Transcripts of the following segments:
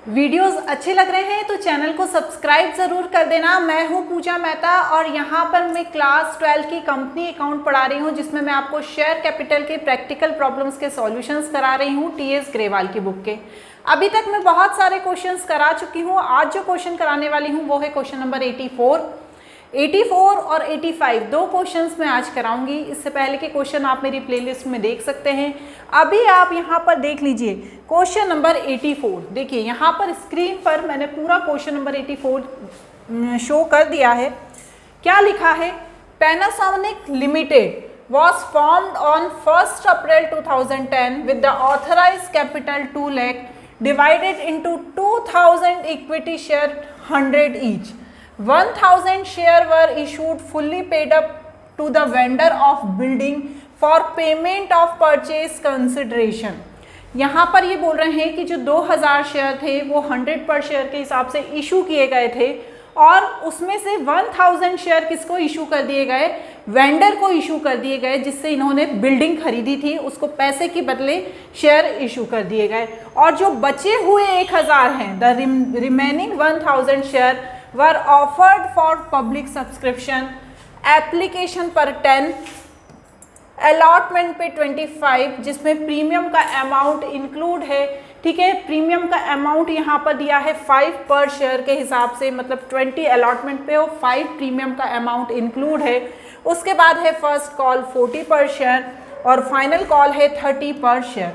Videos अच्छे लग रहे हैं तो चैनल को सब्सक्राइब ज़रूर कर देना। मैं हूं पूजा मेहता और यहां पर मैं क्लास 12 की कंपनी अकाउंट पढ़ा रही हूं, जिसमें मैं आपको शेयर कैपिटल के प्रैक्टिकल प्रॉब्लम्स के सॉल्यूशंस करा रही हूं टीएस ग्रेवाल की बुक के। अभी तक मैं बहुत सारे क्वेश्चंस करा चुकी हूं। आज जो क्वेश्चन कराने वाली हूँ वो है क्वेश्चन नंबर 84 और 85 दो क्वेश्चंस मैं आज कराऊंगी। इससे पहले के क्वेश्चन आप मेरी प्लेलिस्ट में देख सकते हैं। अभी आप यहाँ पर देख लीजिए क्वेश्चन नंबर 84। देखिए यहाँ पर स्क्रीन पर मैंने पूरा क्वेश्चन नंबर 84 शो कर दिया है। क्या लिखा है? Panasonic limited was formed on 1st April 2010 with the authorized capital 2 lakh divided into 2000 equity share 100 each. 1000 share were issued fully paid up to the vendor of building for payment of purchase consideration. यहाँ पर ये बोल रहे हैं कि जो 2000 share थे वो 100 पर शेयर के हिसाब से इशू किए गए थे और उसमें से 1000 शेयर किसको इशू कर दिए गए? वेंडर को इशू कर दिए गए, जिससे इन्होंने बिल्डिंग खरीदी थी, उसको पैसे के बदले शेयर इशू कर दिए गए। और जो बचे हुए 1000 हैं, the remaining 1000 share were offered for public subscription, application पर 10, अलॉटमेंट पे 25, जिसमें प्रीमियम का अमाउंट इंक्लूड है। ठीक है, प्रीमियम का अमाउंट यहाँ पर दिया है 5 पर शेयर के हिसाब से, मतलब 20 अलॉटमेंट पे और 5 प्रीमियम का अमाउंट इंक्लूड है। उसके बाद है फर्स्ट कॉल 40 पर शेयर और फाइनल कॉल है 30 पर शेयर।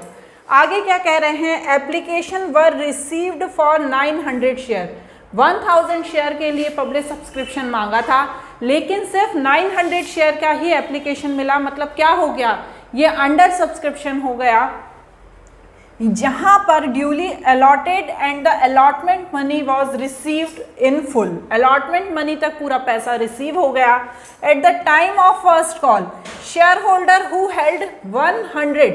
आगे क्या कह रहे हैं? Application were received for 900 share. 1000 share के लिए पब्लिक सब्सक्रिप्शन मांगा था, लेकिन सिर्फ 900 शेयर का ही एप्लीकेशन मिला। मतलब क्या हो गया? ये अंडर सब्सक्रिप्शन हो गया। जहां पर duly allotted and the allotment money was received in full. Allotment money तक पूरा पैसा रिसीव हो गया। At the time of first call share holder who held 100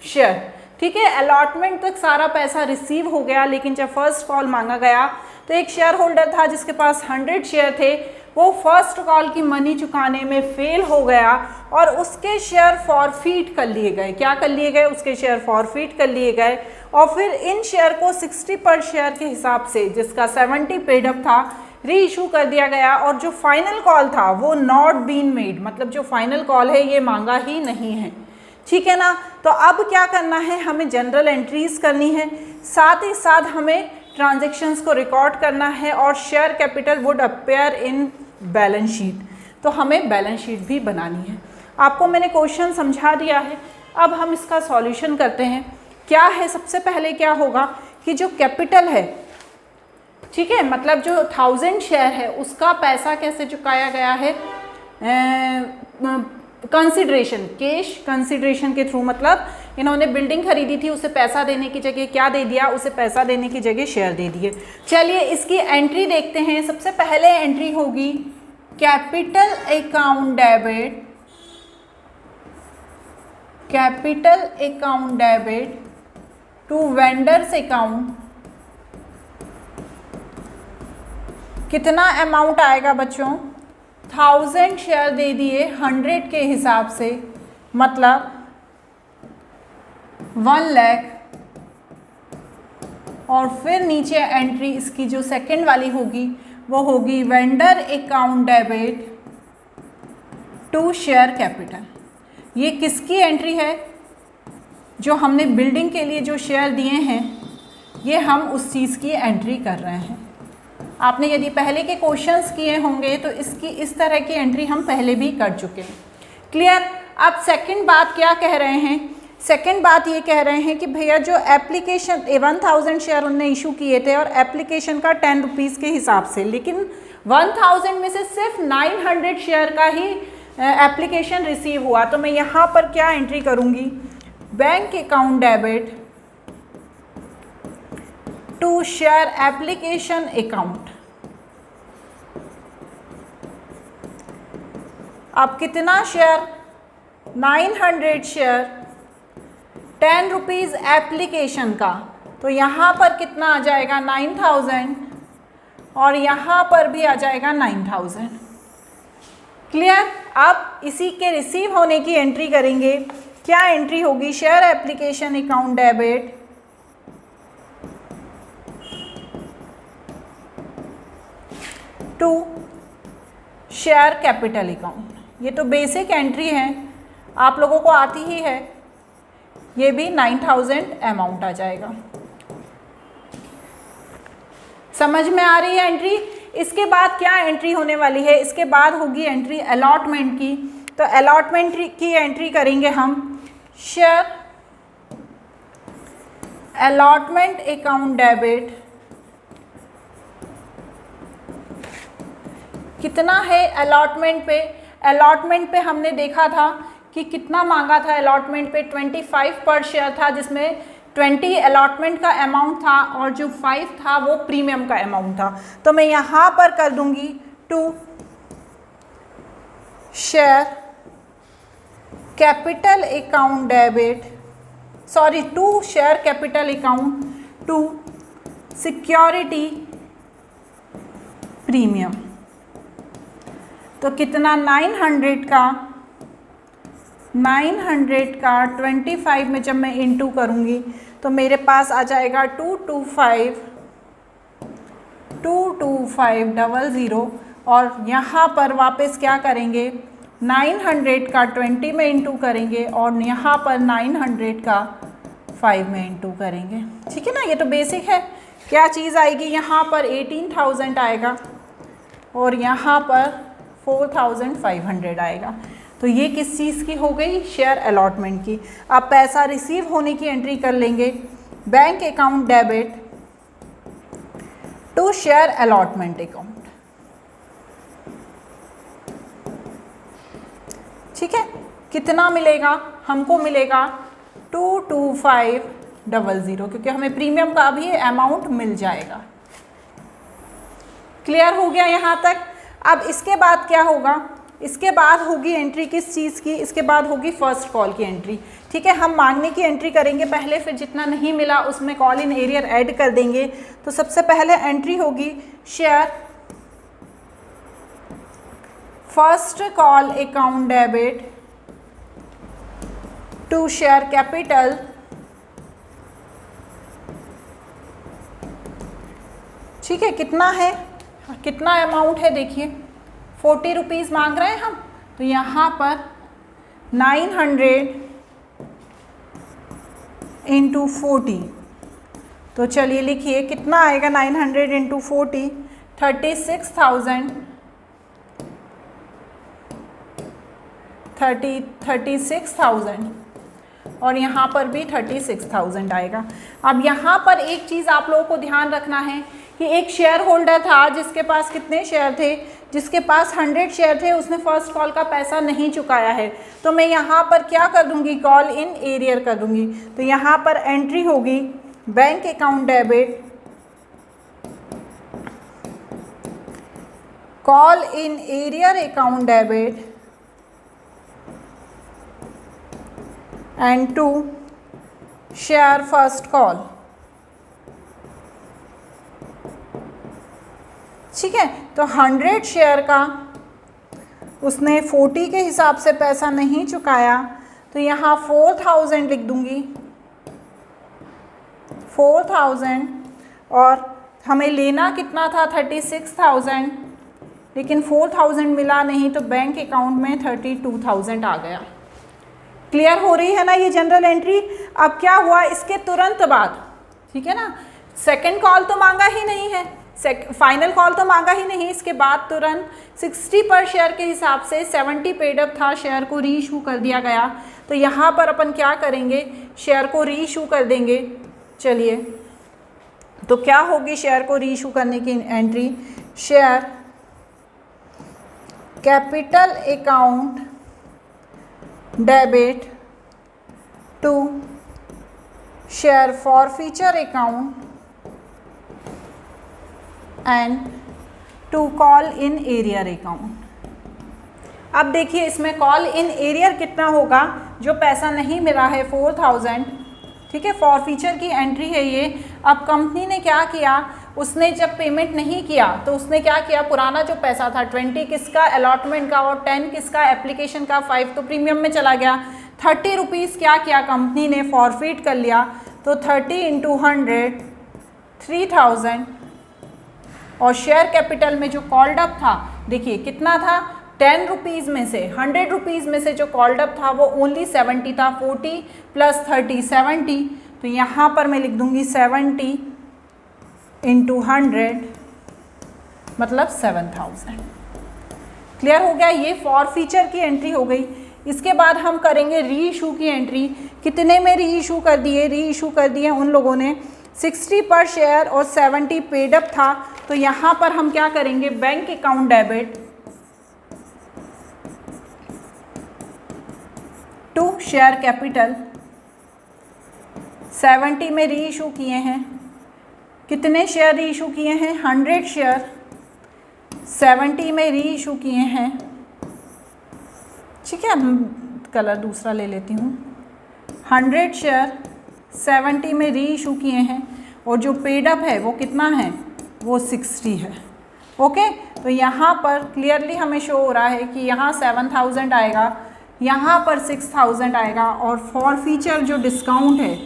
share. ठीक है, अलॉटमेंट तक सारा पैसा रिसीव हो गया, लेकिन जब फर्स्ट कॉल मांगा गया तो एक शेयर होल्डर था जिसके पास 100 शेयर थे, वो फर्स्ट कॉल की मनी चुकाने में फेल हो गया और उसके शेयर फॉरफीट कर लिए गए। क्या कर लिए गए? उसके शेयर फॉरफीट कर लिए गए और फिर इन शेयर को 60 पर शेयर के हिसाब से, जिसका 70 पेड अप था, री इशू कर दिया गया। और जो फाइनल कॉल था वो नॉट बीन मेड, मतलब जो फाइनल कॉल है ये मांगा ही नहीं है। ठीक है ना? तो अब क्या करना है? हमें जनरल एंट्रीज करनी है, साथ ही साथ हमें ट्रांजैक्शंस को रिकॉर्ड करना है और share capital would appear in balance sheet. तो हमें बैलेंस शीट भी बनानी है। आपको मैंने क्वेश्चन समझा दिया है, अब हम इसका सॉल्यूशन करते हैं। क्या है? सबसे पहले क्या होगा कि जो कैपिटल है, ठीक है, मतलब जो 1000 शेयर है उसका पैसा कैसे चुकाया गया है? कंसिडरेशन, कैश कंसिडरेशन के थ्रू। मतलब इन्होंने बिल्डिंग खरीदी थी, उसे पैसा देने की जगह क्या दे दिया? उसे पैसा देने की जगह शेयर दे दिए। चलिए इसकी एंट्री देखते हैं। सबसे पहले एंट्री होगी capital account debit, capital account debit to vendors account. कितना अमाउंट आएगा बच्चों? 1000 शेयर दे दिए 100 के हिसाब से, मतलब 1 लाख। और फिर नीचे एंट्री इसकी जो सेकंड वाली होगी वो होगी vendor account debit to share capital. ये किसकी एंट्री है? जो हमने बिल्डिंग के लिए जो शेयर दिए हैं, ये हम उस चीज़ की एंट्री कर रहे हैं। आपने यदि पहले के क्वेश्चंस किए होंगे तो इसकी इस तरह की एंट्री हम पहले भी कर चुके हैं। क्लियर? अब सेकंड बात क्या कह रहे हैं? सेकंड बात ये कह रहे हैं कि भैया जो एप्लीकेशन 1000 शेयर उनने इशू किए थे और एप्लीकेशन का 10 रुपीज़ के हिसाब से, लेकिन 1000 में से सिर्फ 900 शेयर का ही एप्लीकेशन रिसीव हुआ। तो मैं यहाँ पर क्या एंट्री करूँगी? Bank account debit to share application account. अब कितना शेयर? 900 शेयर, 10 रुपीज़ एप्लीकेशन का, तो यहाँ पर कितना आ जाएगा? 9000 और यहाँ पर भी आ जाएगा 9000। क्लियर? अब इसी के रिसीव होने की एंट्री करेंगे। क्या एंट्री होगी? Share application account debit to share capital account. ये तो बेसिक एंट्री है, आप लोगों को आती ही है। ये भी 9000 अमाउंट आ जाएगा। समझ में आ रही है एंट्री? इसके बाद क्या एंट्री होने वाली है? इसके बाद होगी एंट्री अलॉटमेंट की। तो अलॉटमेंट की एंट्री करेंगे हम, शेयर अलॉटमेंट अकाउंट डेबिट। कितना है अलॉटमेंट पे? अलॉटमेंट पे हमने देखा था कि कितना मांगा था अलॉटमेंट पे, 25 पर शेयर था, जिसमें 20 अलॉटमेंट का अमाउंट था और जो 5 था वो प्रीमियम का अमाउंट था। तो मैं यहाँ पर कर दूंगी to share capital account debit, sorry to share capital account to security premium. तो कितना 900 का 25 में जब मैं इंटू करूँगी तो मेरे पास आ जाएगा 22500 और यहाँ पर वापस क्या करेंगे, 900 का 20 में इंटू करेंगे और यहाँ पर 900 का 5 में इंटू करेंगे। ठीक है ना, ये तो बेसिक है। क्या चीज़ आएगी यहाँ पर? 18,000 आएगा और यहाँ पर 4500 आएगा। तो ये किस चीज़ की हो गई? शेयर अलॉटमेंट की। अब पैसा रिसीव होने की एंट्री कर लेंगे, bank account debit to share allotment account. ठीक है, कितना मिलेगा हमको? मिलेगा 22500, क्योंकि हमें प्रीमियम का भी अमाउंट मिल जाएगा। क्लियर हो गया यहाँ तक? अब इसके बाद क्या होगा? इसके बाद होगी एंट्री किस चीज़ की? इसके बाद होगी फर्स्ट कॉल की एंट्री। ठीक है, हम मांगने की एंट्री करेंगे पहले, फिर जितना नहीं मिला उसमें कॉल इन एरियर ऐड कर देंगे। तो सबसे पहले एंट्री होगी share first call account debit to share capital ठीक है, कितना है, कितना अमाउंट है? देखिए 40 रुपीज़ मांग रहे हैं हम, तो यहाँ पर 900 इंटू 40। तो चलिए लिखिए कितना आएगा 900 इंटू 40, 36,000 और यहाँ पर भी 36,000 आएगा। अब यहाँ पर एक चीज़ आप लोगों को ध्यान रखना है कि एक शेयर होल्डर था जिसके पास कितने शेयर थे? जिसके पास 100 शेयर थे, उसने फर्स्ट कॉल का पैसा नहीं चुकाया है। तो मैं यहाँ पर क्या कर दूँगी? कॉल इन एरियर कर दूँगी। तो यहाँ पर एंट्री होगी bank account debit call in arrear account debit and to share first call. ठीक है, तो 100 शेयर का उसने 40 के हिसाब से पैसा नहीं चुकाया, तो यहाँ 4000 लिख दूंगी, 4000 और हमें लेना कितना था? 36,000, लेकिन 4000 मिला नहीं तो बैंक अकाउंट में 32,000 आ गया। क्लियर हो रही है ना ये जनरल एंट्री? अब क्या हुआ इसके तुरंत बाद? ठीक है ना, सेकंड कॉल तो मांगा ही नहीं है, फाइनल कॉल तो मांगा ही नहीं। इसके बाद तुरंत 60 पर शेयर के हिसाब से 70 पेड अप था, शेयर को री इशू कर दिया गया। तो यहाँ पर अपन क्या करेंगे? शेयर को री इशू कर देंगे। चलिए, तो क्या होगी शेयर को री इशू करने की entry? Share capital account debit to share forfeiture account and to call in arrear account. अब देखिए इसमें कॉल इन एरियर कितना होगा? जो पैसा नहीं मिला है 4000, ठीक है, फॉरफीचर की एंट्री है ये। अब कंपनी ने क्या किया? उसने जब पेमेंट नहीं किया तो उसने क्या किया? पुराना जो पैसा था 20 किसका? अलॉटमेंट का, और 10 किसका? एप्लीकेशन का, 5 तो प्रीमियम में चला गया। 30 रुपीज़ क्या किया कंपनी ने? फॉरफिट कर लिया। तो 30 इंटू 100 3000 और शेयर कैपिटल में जो कॉल्ड अप था, देखिए कितना था, 10 रुपीज़ में से 100 रुपीज़ में से जो कॉल्ड अप था वो ओनली 70 था, 40 + 30 70। तो यहाँ पर मैं लिख दूंगी 70 × 100 मतलब 7000। क्लियर हो गया, ये फॉरफीचर की एंट्री हो गई। इसके बाद हम करेंगे री इशू की एंट्री। कितने में री इशू कर दिए? री इशू कर दिए उन लोगों ने 60 पर शेयर और 70 पेड अप था। तो यहाँ पर हम क्या करेंगे, bank account debit to share capital. 70 में री इशू किए हैं, कितने शेयर री इशू किए हैं? 100 शेयर 70 में री इशू किए हैं। ठीक है, कलर दूसरा ले लेती हूँ। 100 शेयर 70 में री इशू किए हैं और जो पेड अप है वो कितना है? वो 60 है। ओके, तो यहाँ पर क्लियरली हमें शो हो रहा है कि यहाँ 7000 आएगा, यहाँ पर 6000 आएगा और फॉरफीचर जो डिस्काउंट है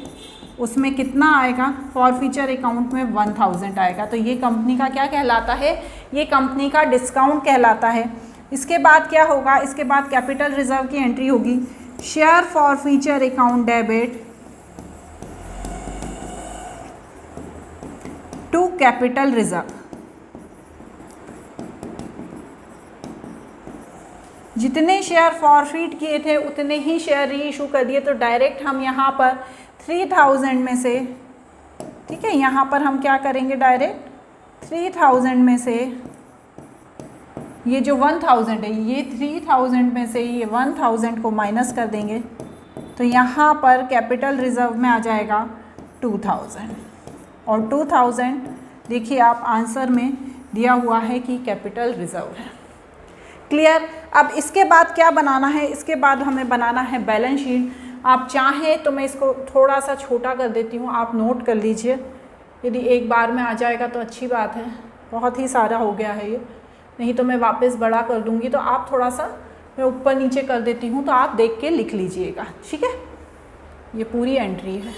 उसमें कितना आएगा? फॉरफीचर अकाउंट में 1000 आएगा। तो ये कंपनी का क्या कहलाता है? ये कंपनी का डिस्काउंट कहलाता है। इसके बाद क्या होगा? इसके बाद कैपिटल रिजर्व की एंट्री होगी, share forfeiture account debit to capital reserve. जितने शेयर फॉरफीट किए थे उतने ही शेयर री इशू कर दिए। तो डायरेक्ट हम यहाँ पर 3000 में से, ठीक है, यहाँ पर हम क्या करेंगे, डायरेक्ट 3000 में से ये जो 1000 है, ये 3000 में से ये 1000 को माइनस कर देंगे। तो यहाँ पर कैपिटल रिजर्व में आ जाएगा 2000 और 2000 देखिए आप आंसर में दिया हुआ है कि कैपिटल रिजर्व है। क्लियर। अब इसके बाद क्या बनाना है? इसके बाद हमें बनाना है बैलेंस शीट। आप चाहें तो मैं इसको थोड़ा सा छोटा कर देती हूँ, आप नोट कर लीजिए। यदि एक बार में आ जाएगा तो अच्छी बात है, बहुत ही सारा हो गया है ये, नहीं तो मैं वापस बड़ा कर दूँगी। तो आप थोड़ा सा मैं ऊपर नीचे कर देती हूँ, तो आप देख के लिख लीजिएगा, ठीक है। ये पूरी एंट्री है,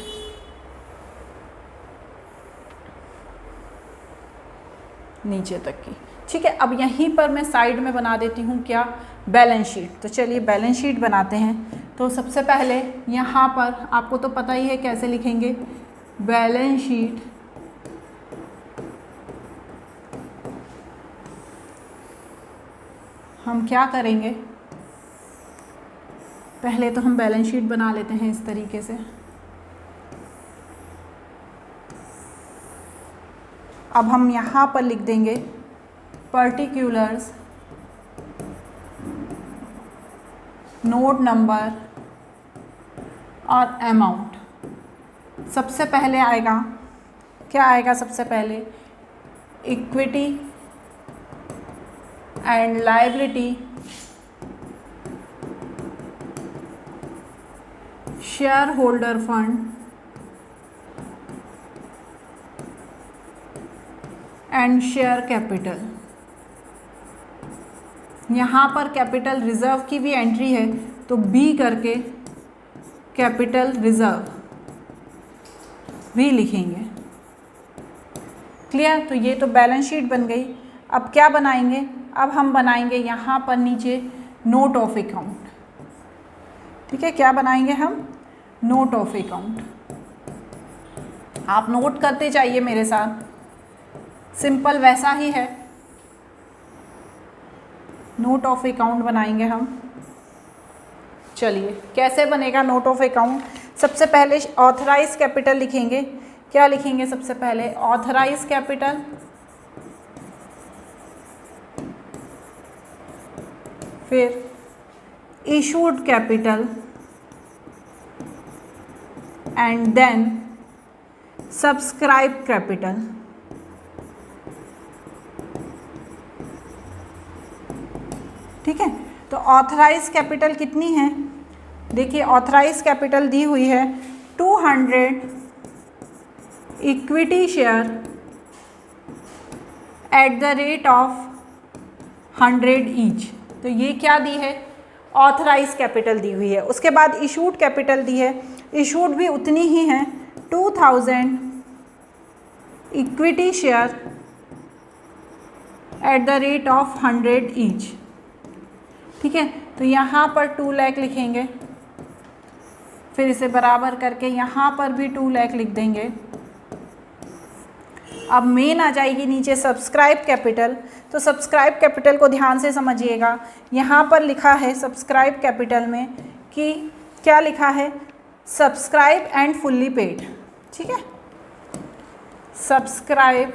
नीचे तक की, ठीक है। अब यहीं पर मैं साइड में बना देती हूँ क्या, बैलेंस शीट। तो चलिए बैलेंस शीट बनाते हैं। तो सबसे पहले यहाँ पर आपको तो पता ही है कैसे लिखेंगे, बैलेंस शीट हम क्या करेंगे, पहले तो हम बैलेंस शीट बना लेते हैं इस तरीके से। अब हम यहाँ पर लिख देंगे पर्टिकुलर्स, नोट नंबर और अमाउंट। सबसे पहले आएगा क्या आएगा? सबसे पहले equity and liability, share holder fund and share capital. यहाँ पर कैपिटल रिजर्व की भी एंट्री है, तो बी करके कैपिटल रिजर्व भी लिखेंगे। क्लियर। तो ये तो बैलेंस शीट बन गई। अब क्या बनाएंगे? अब हम बनाएंगे यहाँ पर नीचे नोट ऑफ अकाउंट, ठीक है। क्या बनाएंगे हम? Note of account. आप नोट करते जाइए मेरे साथ, सिंपल वैसा ही है। नोट ऑफ अकाउंट बनाएंगे हम। चलिए कैसे बनेगा नोट ऑफ अकाउंट? सबसे पहले ऑथराइज कैपिटल लिखेंगे। क्या लिखेंगे सबसे पहले? ऑथराइज कैपिटल, फिर issued capital and then subscribe capital. ठीक है। तो ऑथराइज कैपिटल कितनी है? देखिए ऑथराइज कैपिटल दी हुई है 200 equity share at the rate of 100 each. तो ये क्या दी है? ऑथराइज कैपिटल दी हुई है। उसके बाद इशूड कैपिटल दी है, इशूड भी उतनी ही है 2000 equity share at the rate of 100 each. ठीक है, तो यहाँ पर 2 लाख लिखेंगे, फिर इसे बराबर करके यहाँ पर भी 2 लाख लिख देंगे। अब मेन आ जाएगी नीचे सब्सक्राइब कैपिटल। तो सब्सक्राइब कैपिटल को ध्यान से समझिएगा, यहाँ पर लिखा है सब्सक्राइब कैपिटल में कि क्या लिखा है, सब्सक्राइब एंड फुल्ली पेड। ठीक है, सब्सक्राइब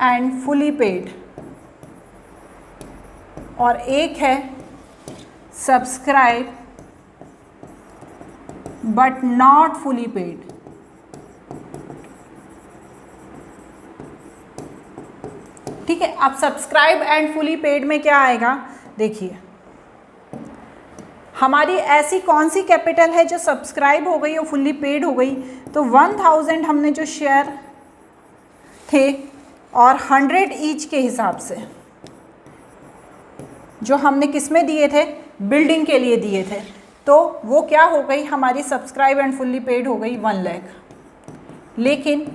एंड फुली पेड, और एक है subscribe but not fully paid. ठीक है, अब सब्सक्राइब एंड फुली पेड में क्या आएगा, देखिए हमारी ऐसी कौन सी कैपिटल है जो सब्सक्राइब हो गई और फुल्ली पेड हो गई। तो 1000 हमने जो शेयर थे और 100 ईच के हिसाब से जो हमने किस में दिए थे, बिल्डिंग के लिए दिए थे, तो वो क्या हो गई हमारी सब्सक्राइब एंड फुल्ली पेड हो गई 1 लाख। लेकिन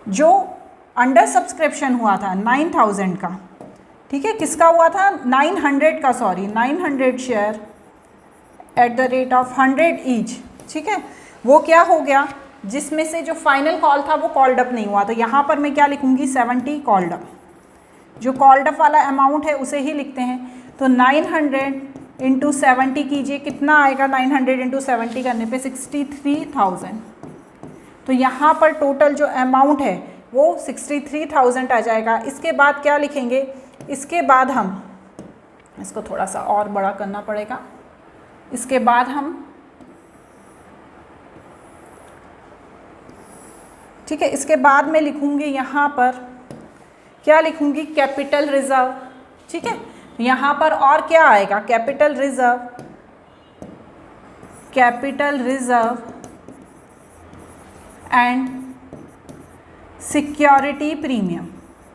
जो अंडर सब्सक्रिप्शन हुआ था 9000 का, ठीक है, किसका हुआ था, 900 का, sorry 900 share at the rate of 100 each. ठीक है, वो क्या हो गया, जिसमें से जो फाइनल कॉल था वो कॉल्ड अप नहीं हुआ। तो यहाँ पर मैं क्या लिखूँगी, 70 कॉल्ड अप। जो कॉल्ड अप वाला अमाउंट है उसे ही लिखते हैं। तो 900 इंटू 70 कीजिए, कितना आएगा, 900 इंटू 70 करने पे 63,000। तो यहाँ पर टोटल जो अमाउंट है वो 63,000 आ जाएगा। इसके बाद क्या लिखेंगे, इसके बाद हम इसको थोड़ा सा और बड़ा करना पड़ेगा। इसके बाद हम, ठीक है, इसके बाद मैं लिखूँगी यहाँ पर क्या लिखूँगी, कैपिटल रिजर्व। ठीक है, यहाँ पर और क्या आएगा, capital reserve, capital reserve and security premium,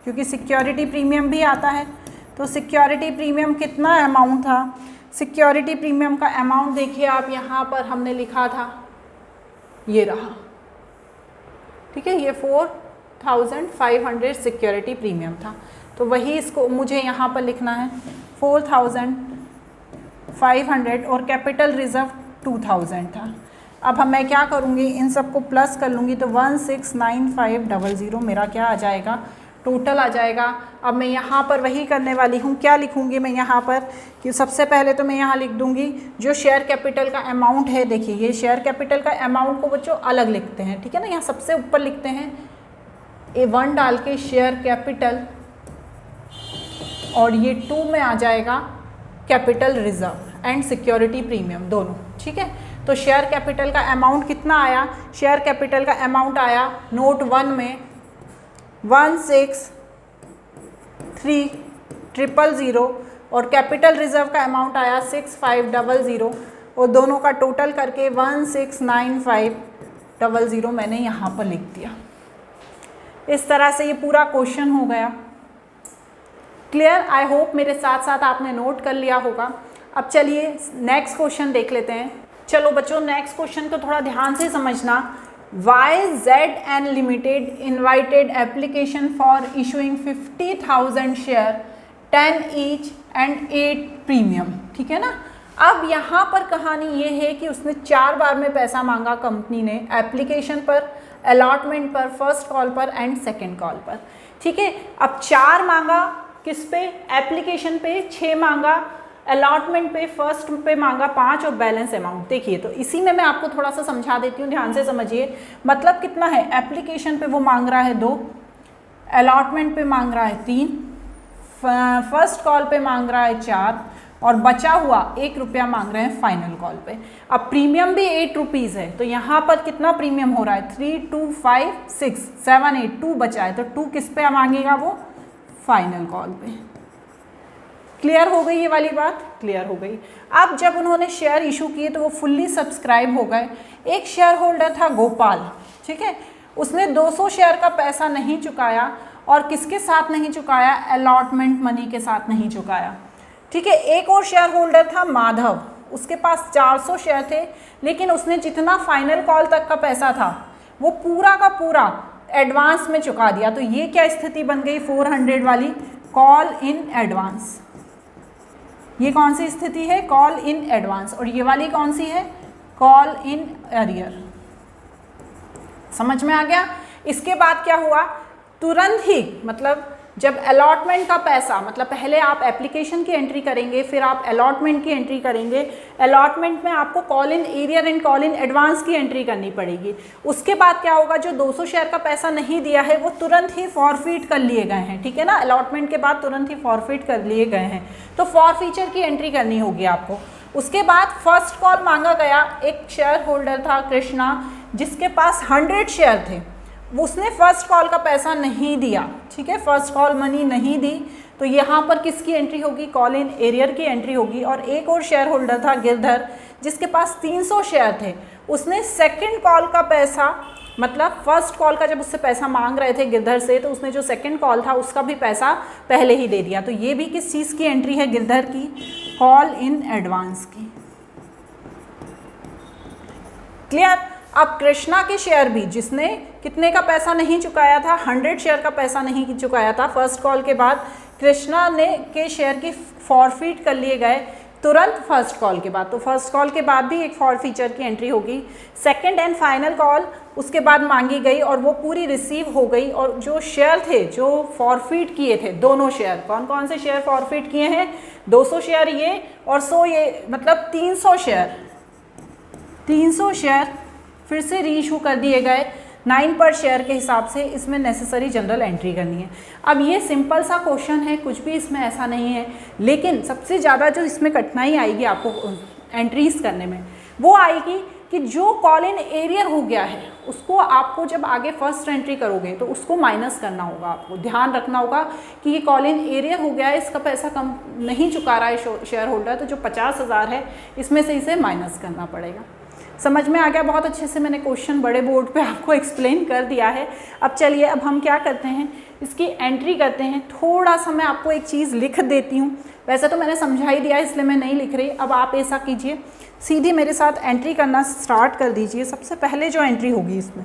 क्योंकि सिक्योरिटी प्रीमियम भी आता है। तो सिक्योरिटी प्रीमियम कितना अमाउंट था, सिक्योरिटी प्रीमियम का अमाउंट देखिए आप, यहाँ पर हमने लिखा था, ये रहा। ठीक है, ये 4500 सिक्योरिटी प्रीमियम था। तो वही इसको मुझे यहाँ पर लिखना है 4500, और कैपिटल रिजर्व 2000 था। अब मैं क्या करूँगी, इन सबको प्लस कर लूँगी, तो 169500 मेरा क्या आ जाएगा, टोटल आ जाएगा। अब मैं यहाँ पर वही करने वाली हूँ, क्या लिखूँगी मैं यहाँ पर, कि सबसे पहले तो मैं यहाँ लिख दूँगी जो शेयर कैपिटल का अमाउंट है। देखिए ये शेयर कैपिटल का अमाउंट को बच्चों अलग लिखते हैं, ठीक है ना, यहाँ सबसे ऊपर लिखते हैं A1 डाल के शेयर कैपिटल, और ये 2 में आ जाएगा capital reserve and security premium दोनों। ठीक है, तो शेयर कैपिटल का अमाउंट कितना आया, शेयर कैपिटल का अमाउंट आया नोट 1 में 163,000 और कैपिटल रिजर्व का अमाउंट आया 6500, और दोनों का टोटल करके 169500 मैंने यहाँ पर लिख दिया। इस तरह से ये पूरा क्वेश्चन हो गया। क्लियर, आई होप मेरे साथ साथ आपने नोट कर लिया होगा। अब चलिए नेक्स्ट क्वेश्चन देख लेते हैं। चलो बच्चों, नेक्स्ट क्वेश्चन को थोड़ा ध्यान से समझना। YZN Limited invited application for issuing 50,000 share 10 each and 8 premium. ठीक है ना, अब यहाँ पर कहानी ये है कि उसने 4 बार में पैसा मांगा कंपनी ने, एप्लीकेशन पर, अलॉटमेंट पर, फर्स्ट कॉल पर एंड सेकेंड कॉल पर। ठीक है, अब 4 मांगा किस पे, एप्लीकेशन पे, 6 मांगा अलॉटमेंट पे, फर्स्ट पे मांगा 5 और बैलेंस अमाउंट। देखिए तो इसी में मैं आपको थोड़ा सा समझा देती हूँ, ध्यान से समझिए। मतलब कितना है, एप्लीकेशन पे वो मांग रहा है 2, अलॉटमेंट पे मांग रहा है 3, फर्स्ट कॉल पे मांग रहा है 4, और बचा हुआ 1 रुपया मांग रहे हैं फाइनल कॉल पे। अब प्रीमियम भी 8 रुपीज़ है, तो यहाँ पर कितना प्रीमियम हो रहा है, 3, 2, 5, 6, 7, 8, 2 बचा है, तो 2 किस पे मांगेगा, वो फाइनल कॉल पे। क्लियर हो गई ये वाली बात, क्लियर हो गई। अब जब उन्होंने शेयर इशू किए तो वो फुल्ली सब्सक्राइब हो गए। एक शेयर होल्डर था गोपाल, ठीक है, उसने 200 शेयर का पैसा नहीं चुकाया, और किसके साथ नहीं चुकाया, अलॉटमेंट मनी के साथ नहीं चुकाया। ठीक है, एक और शेयर होल्डर था माधव, उसके पास 400 शेयर थे, लेकिन उसने जितना फाइनल कॉल तक का पैसा था वो पूरा का पूरा एडवांस में चुका दिया। तो ये क्या स्थिति बन गई 400 वाली, कॉल इन एडवांस। ये कौन सी स्थिति है, कॉल इन एडवांस। और ये वाली कौन सी है, कॉल इन अरियर। समझ में आ गया। इसके बाद क्या हुआ, तुरंत ही मतलब जब अलॉटमेंट का पैसा, मतलब पहले आप एप्लीकेशन की एंट्री करेंगे, फिर आप अलॉटमेंट की एंट्री करेंगे। अलॉटमेंट में आपको call in arrear and call in advance की एंट्री करनी पड़ेगी। उसके बाद क्या होगा, जो 200 शेयर का पैसा नहीं दिया है वो तुरंत ही फॉरफिट कर लिए गए हैं, ठीक है ना। अलॉटमेंट के बाद तुरंत ही फॉरफिट कर लिए गए हैं, तो फॉरफीचर की एंट्री करनी होगी आपको। उसके बाद फर्स्ट कॉल मांगा गया। एक शेयर होल्डर था कृष्णा, जिसके पास 100 शेयर थे, उसने फर्स्ट कॉल का पैसा नहीं दिया, ठीक है, फर्स्ट कॉल मनी नहीं दी। तो यहाँ पर किसकी एंट्री होगी, कॉल इन एरियर की एंट्री होगी। और एक और शेयर होल्डर था गिरधर, जिसके पास 300 शेयर थे, उसने सेकंड कॉल का पैसा, मतलब फर्स्ट कॉल का जब उससे पैसा मांग रहे थे गिरधर से, तो उसने जो सेकंड कॉल था उसका भी पैसा पहले ही दे दिया। तो ये भी किस चीज़ की एंट्री है, गिरधर की, कॉल इन एडवांस की। क्लियर। अब कृष्णा के शेयर भी, जिसने कितने का पैसा नहीं चुकाया था, 100 शेयर का पैसा नहीं चुकाया था फर्स्ट कॉल के बाद, कृष्णा ने के शेयर की फॉरफिट कर लिए गए तुरंत फर्स्ट कॉल के बाद। तो फर्स्ट कॉल के बाद भी एक फॉरफीचर की एंट्री होगी। सेकंड एंड फाइनल कॉल उसके बाद मांगी गई और वो पूरी रिसीव हो गई। और जो शेयर थे जो फॉरफिट किए थे, दोनों शेयर, कौन कौन से शेयर फॉरफिट किए हैं, 200 शेयर ये और 100 ये, मतलब 300 शेयर फिर से रीइशू कर दिए गए 9 पर शेयर के हिसाब से। इसमें नेसेसरी जनरल एंट्री करनी है। अब ये सिंपल सा क्वेश्चन है, कुछ भी इसमें ऐसा नहीं है, लेकिन सबसे ज़्यादा जो इसमें कठिनाई आएगी आपको एंट्रीज करने में, वो आएगी कि जो कॉल इन एरियर हो गया है उसको आपको जब आगे फर्स्ट एंट्री करोगे तो उसको माइनस करना होगा। आपको ध्यान रखना होगा कि ये कॉल इन एरियर हो गया है, इसका पैसा कम नहीं चुका रहा है शेयर होल्डर, तो जो 50,000 है इसमें से इसे माइनस करना पड़ेगा। समझ में आ गया। बहुत अच्छे से मैंने क्वेश्चन बड़े बोर्ड पे आपको एक्सप्लेन कर दिया है। अब चलिए, अब हम क्या करते हैं, इसकी एंट्री करते हैं। थोड़ा सा मैं आपको एक चीज़ लिख देती हूँ, वैसे तो मैंने समझा ही दिया इसलिए मैं नहीं लिख रही। अब आप ऐसा कीजिए, सीधी मेरे साथ एंट्री करना स्टार्ट कर दीजिए। सबसे पहले जो एंट्री होगी इसमें,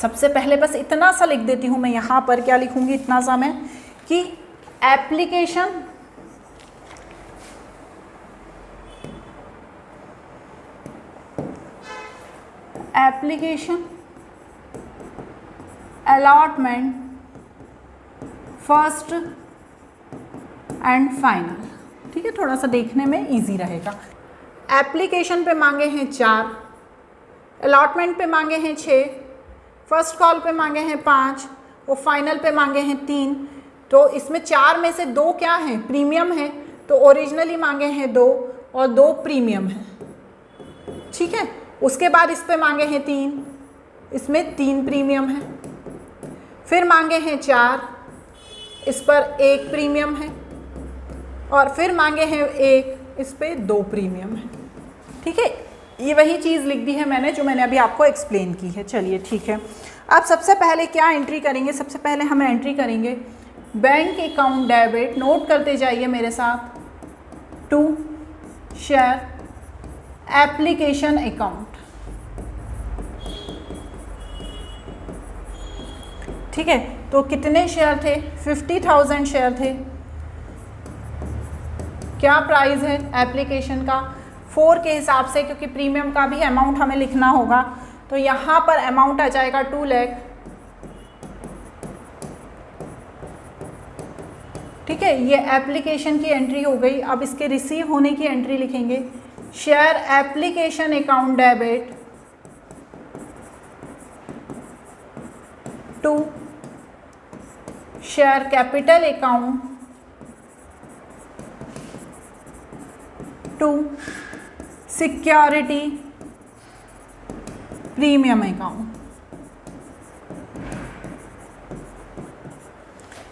सबसे पहले बस इतना सा लिख देती हूँ मैं यहाँ पर। क्या लिखूँगी, इतना सा मैं, कि application allotment first and final, ठीक है, थोड़ा सा देखने में इजी रहेगा। एप्लीकेशन पे मांगे हैं 4, अलॉटमेंट पे मांगे हैं 6, फर्स्ट कॉल पे मांगे हैं 5, वो फाइनल पे मांगे हैं 3। तो इसमें 4 में से 2 क्या हैं, प्रीमियम है, तो ओरिजिनली मांगे हैं 2 और 2 प्रीमियम है, ठीक है। उसके बाद इस पे मांगे हैं 3, इसमें 3 प्रीमियम है। फिर मांगे हैं 4, इस पर 1 प्रीमियम है। और फिर मांगे हैं 1, इस पे 2 प्रीमियम है, ठीक है। ये वही चीज़ लिख दी है मैंने जो मैंने अभी आपको एक्सप्लेन की है। चलिए ठीक है। अब सबसे पहले क्या एंट्री करेंगे, सबसे पहले हम एंट्री करेंगे बैंक अकाउंट डेबिट, नोट करते जाइए मेरे साथ, टू शेयर एप्लीकेशन अकाउंट, ठीक है। तो कितने शेयर थे, 50,000 शेयर थे। क्या प्राइस है एप्लीकेशन का, 4 के हिसाब से, क्योंकि प्रीमियम का भी अमाउंट हमें लिखना होगा। तो यहाँ पर अमाउंट आ जाएगा 2 लाख, ठीक है। ये एप्लीकेशन की एंट्री हो गई। अब इसके रिसीव होने की एंट्री लिखेंगे, share application account debit to share capital account to security premium account,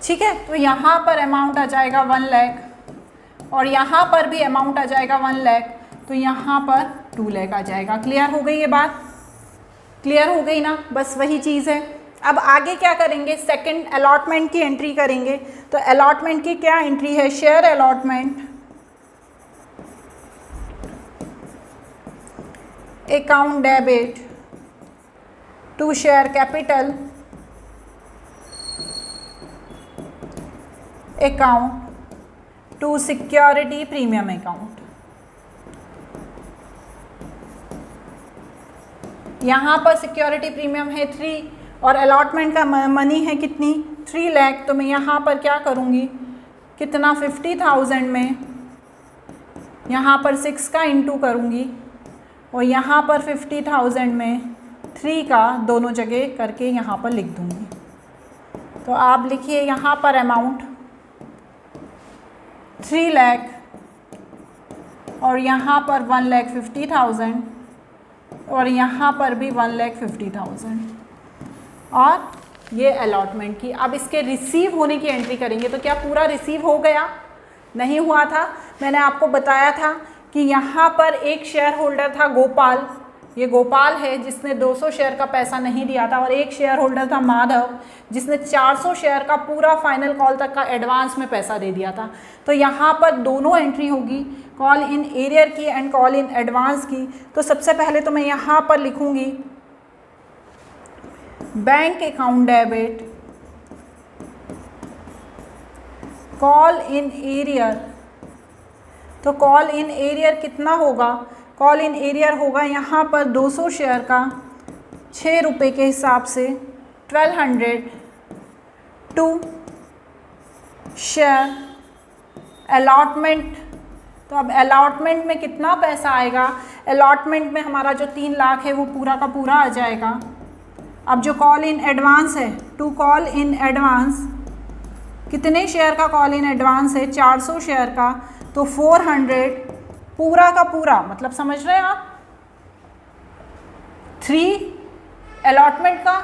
ठीक है। तो यहाँ पर अमाउंट आ जाएगा 1 लाख और यहाँ पर भी अमाउंट आ जाएगा 1 लाख, तो यहाँ पर 2 लाख आ जाएगा। क्लियर हो गई ये बात, क्लियर हो गई ना, बस वही चीज़ है। अब आगे क्या करेंगे, सेकंड अलॉटमेंट की एंट्री करेंगे। तो अलॉटमेंट की क्या एंट्री है, share allotment account debit to share capital account to security premium account. यहाँ पर सिक्योरिटी प्रीमियम है 3 और अलॉटमेंट का मनी है कितनी 3 लाख। तो मैं यहाँ पर क्या करूँगी, कितना 50,000 में यहाँ पर 6 का इंटू करूँगी और यहाँ पर 50,000 में 3 का दोनों जगह करके यहाँ पर लिख दूँगी। तो आप लिखिए यहाँ पर अमाउंट 3 लाख और यहाँ पर 1,50,000 और यहाँ पर भी 1,50,000 और ये अलॉटमेंट की। अब इसके रिसीव होने की एंट्री करेंगे तो क्या पूरा रिसीव हो गया? नहीं हुआ था। मैंने आपको बताया था कि यहाँ पर एक शेयर होल्डर था गोपाल, ये गोपाल है जिसने 200 शेयर का पैसा नहीं दिया था, और एक शेयर होल्डर था माधव जिसने 400 शेयर का पूरा फाइनल कॉल तक का एडवांस में पैसा दे दिया था। तो यहाँ पर दोनों एंट्री होगी, कॉल इन एरियर की एंड कॉल इन एडवांस की। तो सबसे पहले तो मैं यहाँ पर लिखूँगी bank account debit call in arrear. तो कॉल इन एरियर कितना होगा, कॉल इन एरियर होगा यहाँ पर 200 शेयर का 6 रुपये के हिसाब से 1200 टू शेयर अलॉटमेंट। तो अब अलॉटमेंट में कितना पैसा आएगा, अलॉटमेंट में हमारा जो 3 लाख है वो पूरा का पूरा आ जाएगा। अब जो कॉल इन एडवांस है, टू कॉल इन एडवांस, कितने शेयर का कॉल इन एडवांस है 400 शेयर का, तो 400 पूरा का पूरा, मतलब समझ रहे हैं आप, 3 अलॉटमेंट का,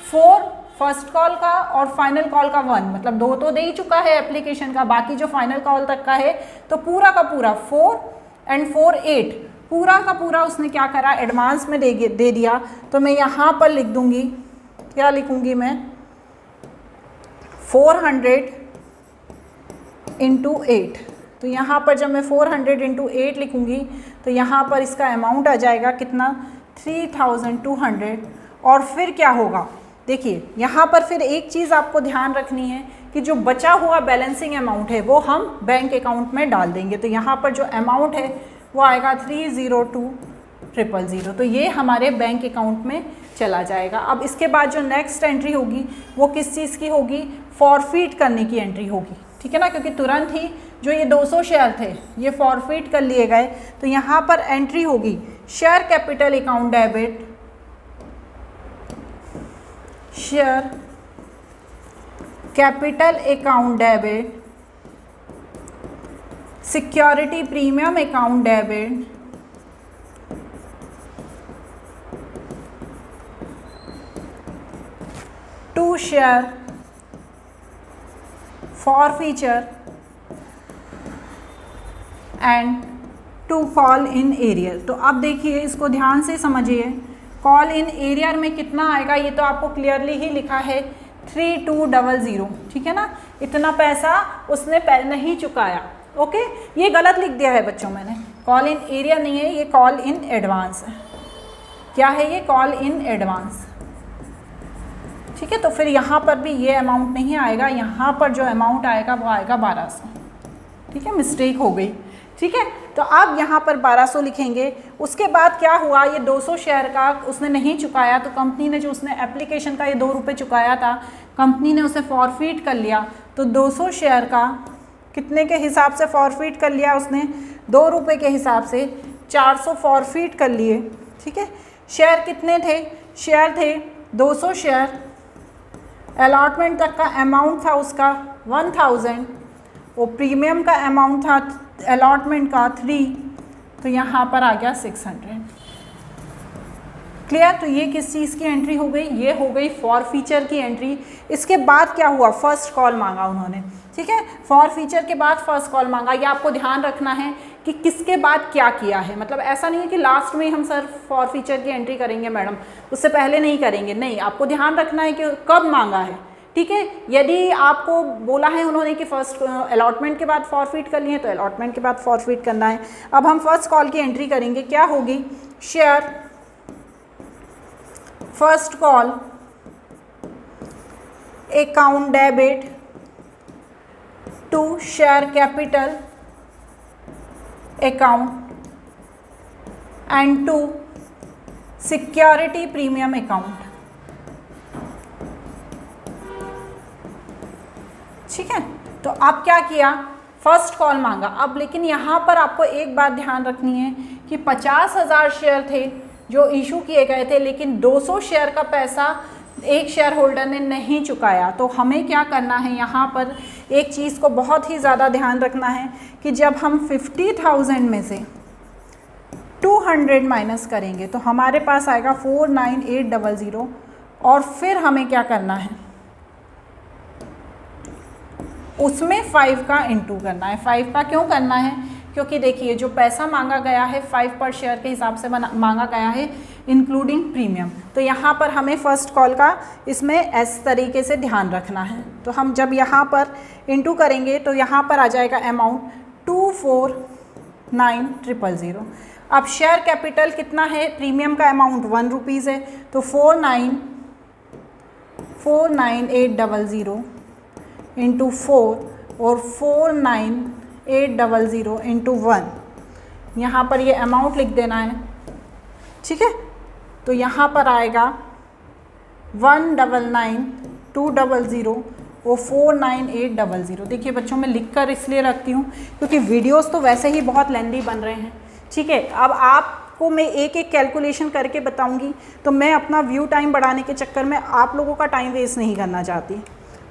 4 फर्स्ट कॉल का और फाइनल कॉल का 1, मतलब 2 तो दे ही चुका है एप्लीकेशन का, बाकी जो फाइनल कॉल तक का है तो पूरा का पूरा 4 एंड 4 8 पूरा का पूरा उसने क्या करा, एडवांस में दे दिया। तो मैं यहाँ पर लिख दूँगी, क्या लिखूँगी मैं, 400 इंटू 8। तो यहाँ पर जब मैं 400 इंटू 8 लिखूँगी तो यहाँ पर इसका अमाउंट आ जाएगा कितना, 3,200। और फिर क्या होगा, देखिए यहाँ पर फिर एक चीज़ आपको ध्यान रखनी है कि जो बचा हुआ बैलेंसिंग अमाउंट है वो हम बैंक अकाउंट में डाल देंगे। तो यहाँ पर जो अमाउंट है वो आएगा 302,000। तो ये हमारे बैंक अकाउंट में चला जाएगा। अब इसके बाद जो नेक्स्ट एंट्री होगी वो किस चीज़ की होगी, फॉरफीट करने की एंट्री होगी, ठीक है ना, क्योंकि तुरंत ही जो ये 200 शेयर थे ये फॉरफीट कर लिए गए। तो यहाँ पर एंट्री होगी share capital account debit, share capital account debit, security premium account debit, to share forfeiture and to call in arrear. तो अब देखिए इसको ध्यान से समझिए, कॉल इन एरियर में कितना आएगा ये तो आपको क्लियरली ही लिखा है 3,200, ठीक है ना, इतना पैसा उसने नहीं चुकाया। ओके, ये गलत लिख दिया है बच्चों मैंने, कॉल इन एरियर नहीं है, ये कॉल इन एडवांस है। क्या है ये, कॉल इन एडवांस, ठीक है। तो फिर यहाँ पर भी ये अमाउंट नहीं आएगा, यहाँ पर जो अमाउंट आएगा वो आएगा 1200, ठीक है, मिस्टेक हो गई, ठीक है। तो अब यहाँ पर 1200 लिखेंगे। उसके बाद क्या हुआ, ये 200 शेयर का उसने नहीं चुकाया, तो कंपनी ने जो उसने एप्लीकेशन का ये 2 रुपये चुकाया था, कंपनी ने उसे फॉरफीट कर लिया। तो 200 शेयर का कितने के हिसाब से फॉरफीट कर लिया उसने, 2 रुपये के हिसाब से 400 फॉरफीट कर लिए, ठीक है। शेयर कितने थे, शेयर थे 200 शेयर, अलॉटमेंट तक का अमाउंट था उसका 1000, वो प्रीमियम का अमाउंट था अलॉटमेंट का 3, तो यहाँ पर आ गया 600। क्लियर। तो ये किस चीज़ की एंट्री हो गई, ये हो गई फॉरफीचर की एंट्री। इसके बाद क्या हुआ, फर्स्ट कॉल मांगा उन्होंने, ठीक है, फॉरफीचर के बाद फर्स्ट कॉल मांगा। ये आपको ध्यान रखना है कि किसके बाद क्या किया है, मतलब ऐसा नहीं है कि लास्ट में हम सर फॉरफीचर की एंट्री करेंगे मैडम, उससे पहले नहीं करेंगे, नहीं, आपको ध्यान रखना है कि कब मांगा है, ठीक है। यदि आपको बोला है उन्होंने कि फर्स्ट अलॉटमेंट के बाद फॉरफीट कर लिए तो अलॉटमेंट के बाद फॉरफीट करना है। अब हम फर्स्ट कॉल की एंट्री करेंगे, क्या होगी, share first call account debit to share capital account and to security premium account. ठीक है, तो अब क्या किया, फर्स्ट कॉल मांगा। अब लेकिन यहाँ पर आपको एक बात ध्यान रखनी है कि 50,000 शेयर थे जो इशू किए गए थे, लेकिन 200 शेयर का पैसा एक शेयर होल्डर ने नहीं चुकाया। तो हमें क्या करना है, यहाँ पर एक चीज़ को बहुत ही ज़्यादा ध्यान रखना है कि जब हम 50,000 में से 200 माइनस करेंगे तो हमारे पास आएगा 49800, और फिर हमें क्या करना है, उसमें 5 का इंटू करना है। 5 का क्यों करना है, क्योंकि देखिए जो पैसा मांगा गया है 5 पर शेयर के हिसाब से मांगा गया है इंक्लूडिंग प्रीमियम। तो यहाँ पर हमें फर्स्ट कॉल का इसमें इस तरीके से ध्यान रखना है। तो हम जब यहाँ पर इंटू करेंगे तो यहाँ पर आ जाएगा अमाउंट 249,000। अब शेयर कैपिटल कितना है, प्रीमियम का अमाउंट 1 रुपीज़ है, तो 49800 इंटू 4 और 49800 इंटू 1, यहाँ पर ये अमाउंट लिख देना है। ठीक है, तो यहाँ पर आएगा 199,200 और 49800। देखिए बच्चों, मैं लिख कर इसलिए रखती हूँ क्योंकि वीडियोस तो वैसे ही बहुत लेंदी बन रहे हैं। ठीक है, अब आपको मैं एक एक कैलकुलेशन करके बताऊँगी, तो मैं अपना व्यू टाइम बढ़ाने के चक्कर में आप लोगों का टाइम वेस्ट नहीं करना चाहती,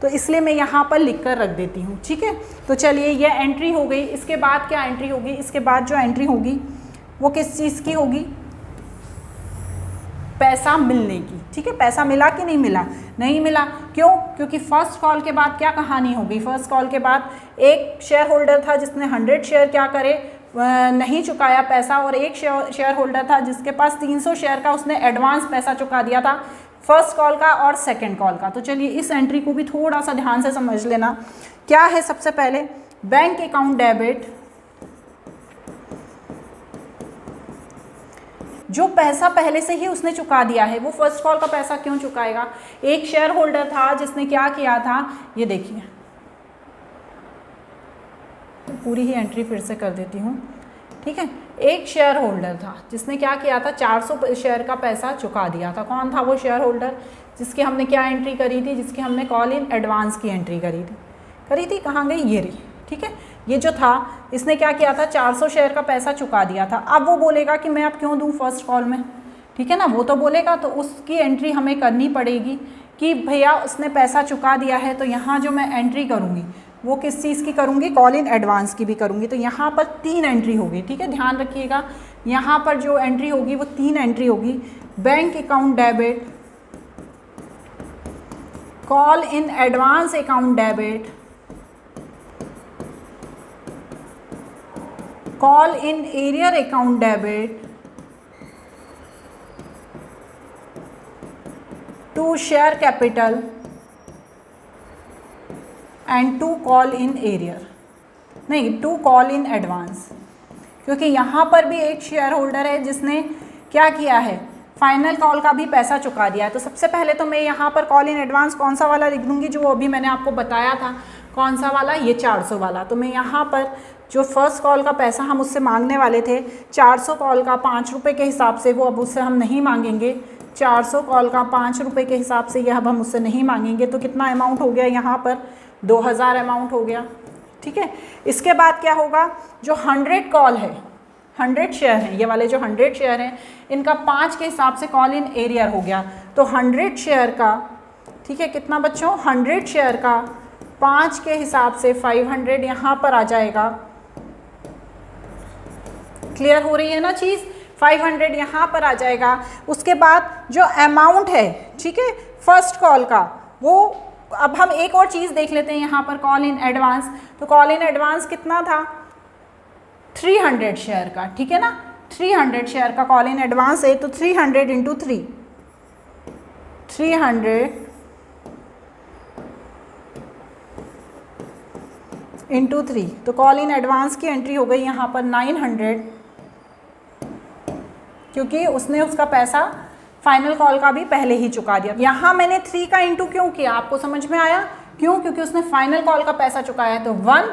तो इसलिए मैं यहाँ पर लिख कर रख देती हूँ। ठीक है, तो चलिए ये एंट्री हो गई। इसके बाद क्या एंट्री होगी, इसके बाद जो एंट्री होगी वो किस चीज़ की होगी, पैसा मिलने की। ठीक है, पैसा मिला कि नहीं मिला, नहीं मिला। क्यों, क्योंकि फर्स्ट कॉल के बाद क्या कहानी होगी, फर्स्ट कॉल के बाद एक शेयर होल्डर था जिसने 100 शेयर क्या करे, नहीं चुकाया पैसा, और एक शेयर होल्डर था जिसके पास 300 शेयर का उसने एडवांस पैसा चुका दिया था, फर्स्ट कॉल का और सेकंड कॉल का। तो चलिए इस एंट्री को भी थोड़ा सा ध्यान से समझ लेना। क्या है, सबसे पहले बैंक अकाउंट डेबिट, जो पैसा पहले से ही उसने चुका दिया है, वो फर्स्ट कॉल का पैसा क्यों चुकाएगा। एक शेयर होल्डर था जिसने क्या किया था, ये देखिए, तो पूरी ही एंट्री फिर से कर देती हूँ। ठीक है, एक शेयर होल्डर था जिसने क्या किया था, 400 शेयर का पैसा चुका दिया था। कौन था वो शेयर होल्डर, जिसकी हमने क्या एंट्री करी थी, जिसकी हमने कॉल इन एडवांस की एंट्री करी थी। कहाँ गई, ये रही। ठीक है, ये जो था इसने क्या किया था, 400 शेयर का पैसा चुका दिया था। अब वो बोलेगा कि मैं अब क्यों दूँ फर्स्ट कॉल में, ठीक है ना, वो तो बोलेगा, तो उसकी एंट्री हमें करनी पड़ेगी कि भैया उसने पैसा चुका दिया है। तो यहाँ जो मैं एंट्री करूँगी वो किस चीज़ की करूँगी, कॉल इन एडवांस की भी करूँगी। तो यहाँ पर 3 एंट्री होगी। ठीक है, ध्यान रखिएगा, यहाँ पर जो एंट्री होगी वो 3 एंट्री होगी। Bank account debit, call in advance account debit, call in arrear account debit to share capital and to call in arrear, नहीं, टू कॉल इन एडवांस। क्योंकि यहाँ पर भी एक शेयर होल्डर है जिसने क्या किया है, फाइनल कॉल का भी पैसा चुका दिया है। तो सबसे पहले तो मैं यहाँ पर कॉल इन एडवांस कौन सा वाला लिख दूँगी, जो अभी मैंने आपको बताया था, कौन सा वाला, ये 400 वाला। तो मैं यहाँ पर जो फर्स्ट कॉल का पैसा हम उससे मांगने वाले थे, 400 कॉल का 5 रुपये के हिसाब से, वो अब उससे हम नहीं मांगेंगे। 400 कॉल का 5 रुपये के हिसाब से यह अब हम उससे नहीं मांगेंगे। तो कितना अमाउंट हो गया, यहाँ पर 2000 अमाउंट हो गया। ठीक है, इसके बाद क्या होगा, जो 100 कॉल है, 100 शेयर हैं, ये वाले जो 100 शेयर हैं, इनका 5 के हिसाब से कॉल इन एरियर हो गया। तो 100 शेयर का, ठीक है, कितना बच्चों, 100 शेयर का 5 के हिसाब से 500 यहाँ पर आ जाएगा। क्लियर हो रही है ना चीज़, 500 यहाँ पर आ जाएगा। उसके बाद जो अमाउंट है, ठीक है, फर्स्ट कॉल का, वो अब हम एक और चीज़ देख लेते हैं यहाँ पर, कॉल इन एडवांस। तो कॉल इन एडवांस कितना था, 300 शेयर का। ठीक है ना, 300 शेयर का कॉल इन एडवांस है। तो 300 इंटू 3, 300 इंटू 3, तो कॉल इन एडवांस की एंट्री हो गई यहाँ पर 900, क्योंकि उसने उसका पैसा फाइनल कॉल का भी पहले ही चुका दिया। यहाँ मैंने 3 का इंटू क्यों किया, आपको समझ में आया क्यों? क्योंकि उसने फाइनल कॉल का पैसा चुकाया है। तो 1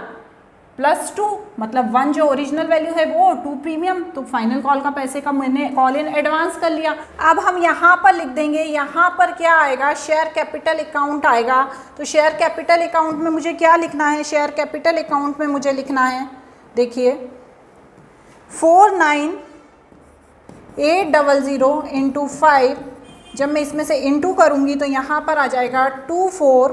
+ 2 मतलब 1 जो ओरिजिनल वैल्यू है वो, 2 प्रीमियम, तो फाइनल कॉल का पैसे का मैंने कॉल इन एडवांस कर लिया। अब हम यहाँ पर लिख देंगे, यहाँ पर क्या आएगा, शेयर कैपिटल अकाउंट आएगा। तो शेयर कैपिटल अकाउंट में मुझे क्या लिखना है, शेयर कैपिटल अकाउंट में मुझे लिखना है, देखिए 49800 इंटू 5, जब मैं इसमें से इंटू करूँगी तो यहाँ पर आ जाएगा 24,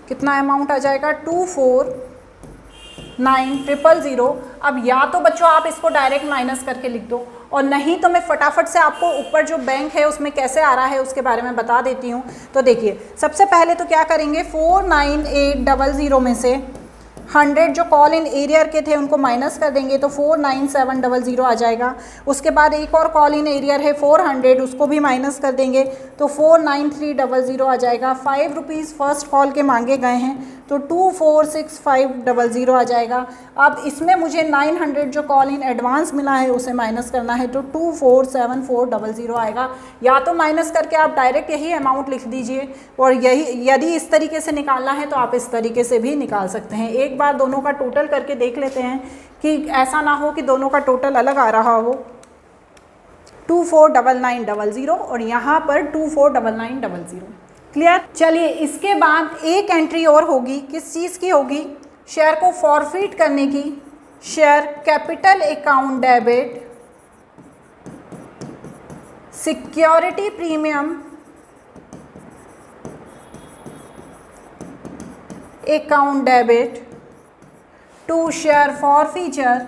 कितना अमाउंट आ जाएगा 249000। अब या तो बच्चों आप इसको डायरेक्ट माइनस करके लिख दो, और नहीं तो मैं फटाफट से आपको ऊपर जो बैंक है उसमें कैसे आ रहा है उसके बारे में बता देती हूँ। तो देखिए सबसे पहले तो क्या करेंगे, 49800 में से 100 जो कॉल इन एरियर के थे उनको माइनस कर देंगे तो 49700 आ जाएगा। उसके बाद एक और कॉल इन एरियर है 400, उसको भी माइनस कर देंगे तो 49300 आ जाएगा। 5 रुपीज़ फर्स्ट कॉल के मांगे गए हैं तो 246500 आ जाएगा। अब इसमें मुझे 900 जो कॉल इन एडवांस मिला है उसे माइनस करना है तो 247400 आएगा। या तो माइनस करके आप डायरेक्ट यही अमाउंट लिख दीजिए, और यही यदि इस तरीके से निकालना है तो आप इस तरीके से भी निकाल सकते हैं। एक बार दोनों का टोटल करके देख लेते हैं कि ऐसा ना हो कि दोनों का टोटल अलग आ रहा हो। 249900 और यहाँ पर 249900, क्लियर। चलिए इसके बाद एक एंट्री और होगी, किस चीज़ की होगी, शेयर को फॉरफिट करने की। Share capital account debit, security premium account debit to share forfeiture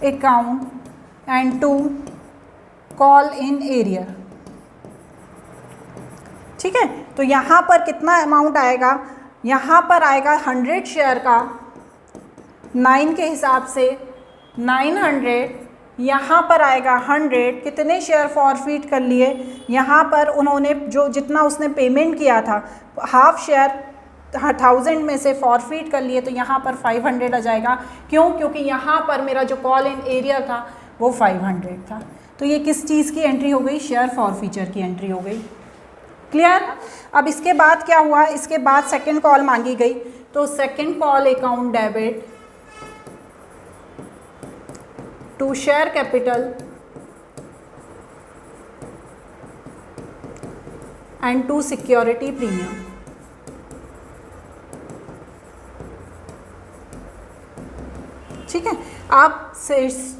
account and to call in arrear. ठीक है, तो यहाँ पर कितना अमाउंट आएगा, यहाँ पर आएगा 100 शेयर का 9 के हिसाब से 900, यहाँ पर आएगा 100, कितने शेयर फॉरफिट कर लिए, यहाँ पर उन्होंने जो जितना उसने पेमेंट किया था हाफ शेयर 1000 में से फॉरफिट कर लिए तो यहाँ पर 500 आ जाएगा। क्यों? क्योंकि यहाँ पर मेरा जो कॉल इन एरिया था वो 500 था। तो ये किस चीज़ की एंट्री हो गई, शेयर फॉरफीचर की एंट्री हो गई, क्लियर। अब इसके बाद क्या हुआ, इसके बाद सेकंड कॉल मांगी गई तो second call account debit to share capital and to security premium. ठीक है, आप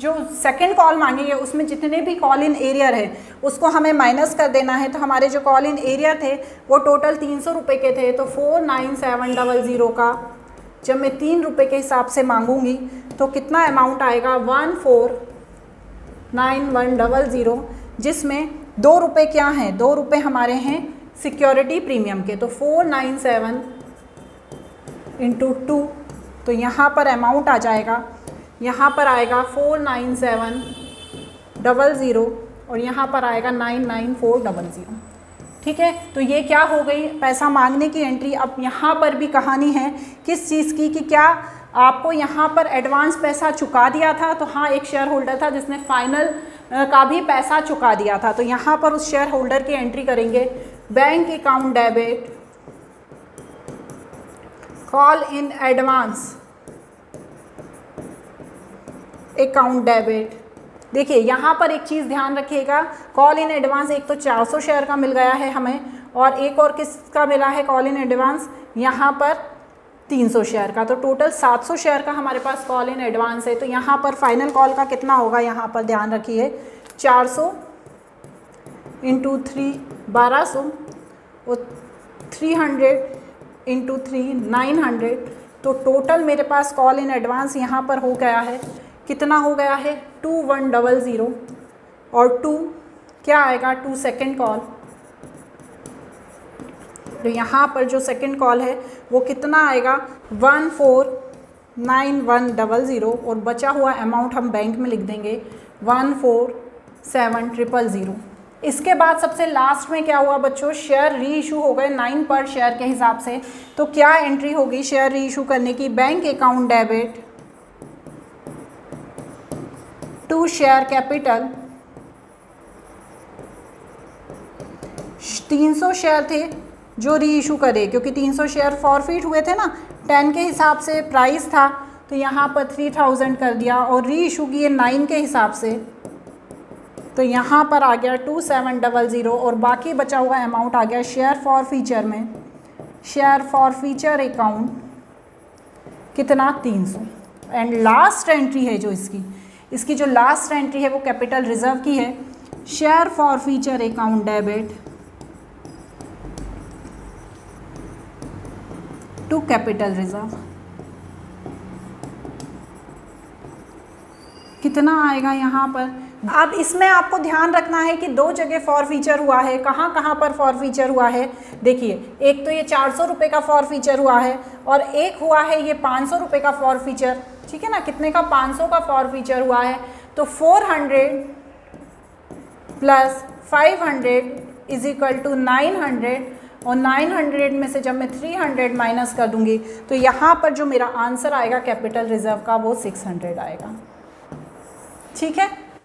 जो सेकंड कॉल मांगेंगे उसमें जितने भी कॉल इन एरियर है उसको हमें माइनस कर देना है। तो हमारे जो कॉल इन एरियर थे वो टोटल 300 रुपये के थे, तो 49700 का जब मैं 3 रुपये के हिसाब से मांगूंगी तो कितना अमाउंट आएगा, 149100, जिसमें 2 रुपये क्या हैं, 2 रुपये हमारे हैं सिक्योरिटी प्रीमियम के। तो 497 इंटू 2, तो यहाँ पर अमाउंट आ जाएगा, यहाँ पर आएगा 49700 और यहाँ पर आएगा 99400। ठीक है, तो ये क्या हो गई, पैसा मांगने की एंट्री। अब यहाँ पर भी कहानी है किस चीज़ की, कि क्या आपको यहाँ पर एडवांस पैसा चुका दिया था। तो हाँ, एक शेयर होल्डर था जिसने फाइनल का भी पैसा चुका दिया था, तो यहाँ पर उस शेयर होल्डर की एंट्री करेंगे। Bank account debit call in advance account debit. देखिए यहाँ पर एक चीज़ ध्यान रखिएगा, कॉल इन एडवांस एक तो 400 शेयर का मिल गया है हमें, और एक और किसका मिला है कॉल इन एडवांस, यहाँ पर 300 शेयर का। तो टोटल 700 शेयर का हमारे पास कॉल इन एडवांस है। तो यहाँ पर फाइनल कॉल का कितना होगा, यहाँ पर ध्यान रखिए 400 इंटू 3 1200 और 300 इंटू 3 900। तो टोटल मेरे पास कॉल इन एडवांस यहाँ पर हो गया है, कितना हो गया है 2100, और 2 क्या आएगा 2 सेकेंड कॉल। तो यहाँ पर जो सेकंड कॉल है वो कितना आएगा 149100, और बचा हुआ अमाउंट हम बैंक में लिख देंगे 147000। इसके बाद सबसे लास्ट में क्या हुआ बच्चों, शेयर री इशू हो गए 9 पर शेयर के हिसाब से। तो क्या एंट्री होगी शेयर री इशू करने की, bank account debit to share capital 300 share थे जो री इशू करे, क्योंकि 300 शेयर फॉरफिट हुए थे ना, 10 के हिसाब से प्राइस था, तो यहाँ पर 3000 कर दिया और री इशू किए 9 के हिसाब से, तो यहाँ पर आ गया 2700 और बाकी बचा हुआ अमाउंट आ गया शेयर फॉर फीचर में। शेयर फॉर फीचर अकाउंट कितना 300। एंड लास्ट एंट्री है जो इसकी जो लास्ट एंट्री है वो कैपिटल रिजर्व की है। Share forfeiture account debit to capital reserve कितना आएगा यहाँ पर। अब इसमें आपको ध्यान रखना है कि दो जगह फॉर फीचर हुआ है। कहाँ कहाँ पर फॉर फीचर हुआ है, देखिए, एक तो ये 400 रुपये का फॉर फीचर हुआ है और एक हुआ है ये 500 रुपये का फॉर फीचर, ठीक है ना। कितने का, 500 का फॉर फीचर हुआ है, तो 400 प्लस 500 इज इक्वल टू 900 और 900 में से जब मैं 300 माइनस कर दूंगी तो यहाँ पर जो मेरा आंसर आएगा कैपिटल रिजर्व का वो 600 आएगा, ठीक है।